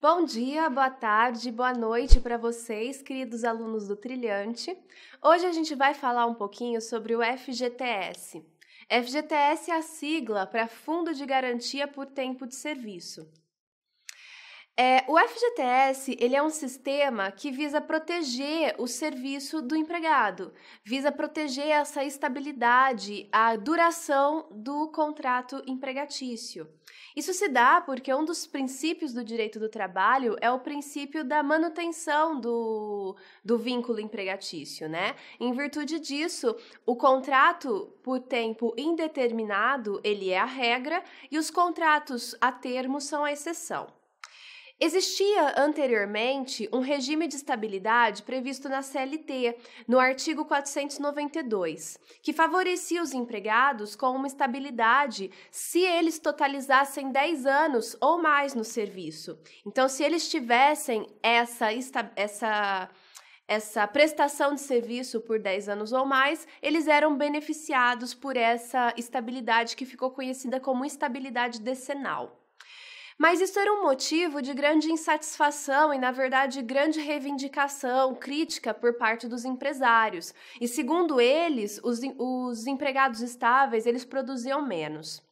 Bom dia, boa tarde, boa noite para vocês, queridos alunos do Trilhante. Hoje a gente vai falar um pouquinho sobre o FGTS. FGTS é a sigla para Fundo de Garantia por Tempo de Serviço. O FGTS ele é um sistema que visa proteger o serviço do empregado, visa proteger essa estabilidade, a duração do contrato empregatício. Isso se dá porque um dos princípios do direito do trabalho é o princípio da manutenção do vínculo empregatício, né? Em virtude disso, o contrato por tempo indeterminado, ele é a regra e os contratos a termo são a exceção. Existia anteriormente um regime de estabilidade previsto na CLT, no artigo 492, que favorecia os empregados com uma estabilidade se eles totalizassem 10 anos ou mais no serviço. Então, se eles tivessem essa prestação de serviço por 10 anos ou mais, eles eram beneficiados por essa estabilidade que ficou conhecida como estabilidade decenal. Mas isso era um motivo de grande insatisfação e, na verdade, grande reivindicação, crítica por parte dos empresários. E, segundo eles, os empregados estáveis, eles produziam menos.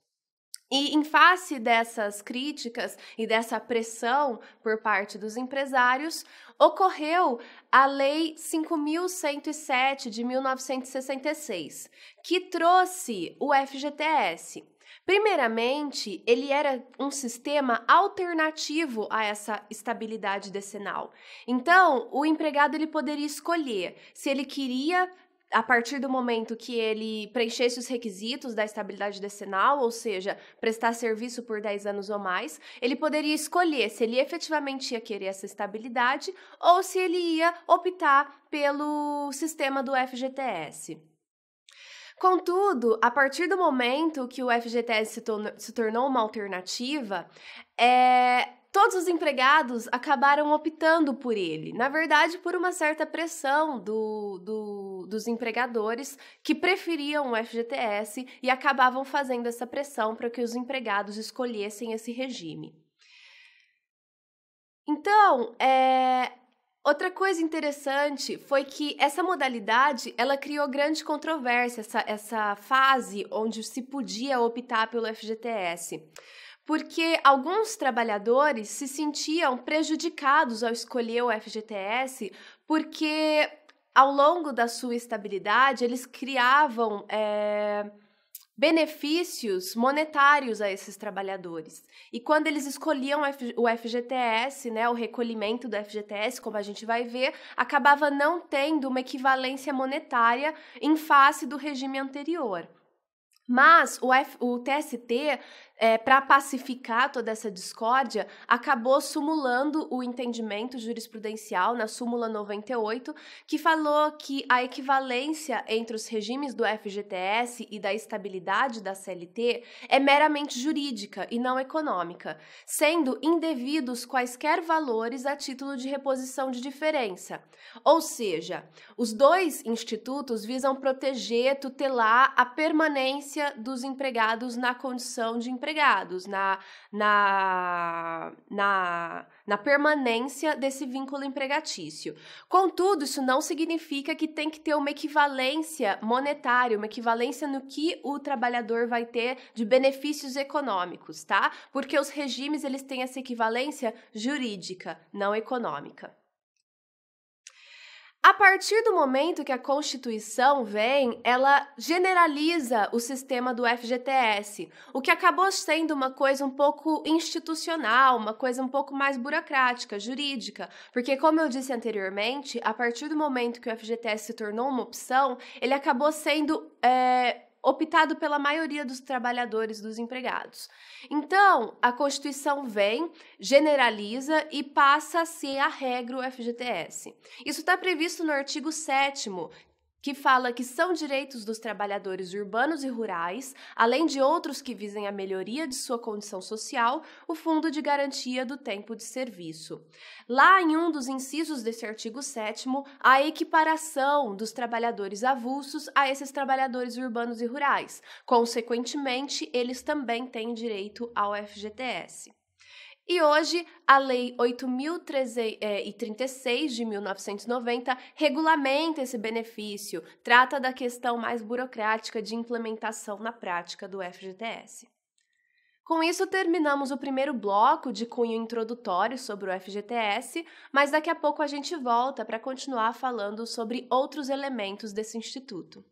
E, em face dessas críticas e dessa pressão por parte dos empresários, ocorreu a Lei 5.107 de 1966, que trouxe o FGTS. Primeiramente, ele era um sistema alternativo a essa estabilidade decenal. Então, o empregado ele poderia escolher se ele queria, a partir do momento que ele preenchesse os requisitos da estabilidade decenal, ou seja, prestar serviço por 10 anos ou mais, ele poderia escolher se ele efetivamente ia querer essa estabilidade ou se ele ia optar pelo sistema do FGTS. Contudo, a partir do momento que o FGTS se tornou uma alternativa, todos os empregados acabaram optando por ele. Na verdade, por uma certa pressão dos empregadores que preferiam o FGTS e acabavam fazendo essa pressão para que os empregados escolhessem esse regime. Então, outra coisa interessante foi que essa modalidade, ela criou grande controvérsia, essa fase onde se podia optar pelo FGTS, porque alguns trabalhadores se sentiam prejudicados ao escolher o FGTS, porque ao longo da sua estabilidade eles criavam benefícios monetários a esses trabalhadores. E quando eles escolhiam o FGTS, né, o recolhimento do FGTS, como a gente vai ver, acabava não tendo uma equivalência monetária em face do regime anterior. Mas o TST, para pacificar toda essa discórdia, acabou sumulando o entendimento jurisprudencial na súmula 98, que falou que a equivalência entre os regimes do FGTS e da estabilidade da CLT é meramente jurídica e não econômica, sendo indevidos quaisquer valores a título de reposição de diferença. Ou seja, os dois institutos visam proteger, tutelar a permanência dos empregados na condição de empregados, na permanência desse vínculo empregatício. Contudo, isso não significa que tem que ter uma equivalência monetária, uma equivalência no que o trabalhador vai ter de benefícios econômicos, tá? Porque os regimes, eles têm essa equivalência jurídica, não econômica. A partir do momento que a Constituição vem, ela generaliza o sistema do FGTS, o que acabou sendo uma coisa um pouco institucional, uma coisa um pouco mais burocrática, jurídica, porque, como eu disse anteriormente, a partir do momento que o FGTS se tornou uma opção, ele acabou sendo optado pela maioria dos trabalhadores, dos empregados. Então, a Constituição vem, generaliza e passa a ser a regra o FGTS. Isso está previsto no artigo 7º, que fala que são direitos dos trabalhadores urbanos e rurais, além de outros que visem a melhoria de sua condição social, o Fundo de Garantia do Tempo de Serviço. Lá em um dos incisos desse artigo 7º, a equiparação dos trabalhadores avulsos a esses trabalhadores urbanos e rurais. Consequentemente, eles também têm direito ao FGTS. E hoje, a Lei 8.036 de 1990 regulamenta esse benefício, trata da questão mais burocrática de implementação na prática do FGTS. Com isso, terminamos o primeiro bloco de cunho introdutório sobre o FGTS, mas daqui a pouco a gente volta para continuar falando sobre outros elementos desse instituto.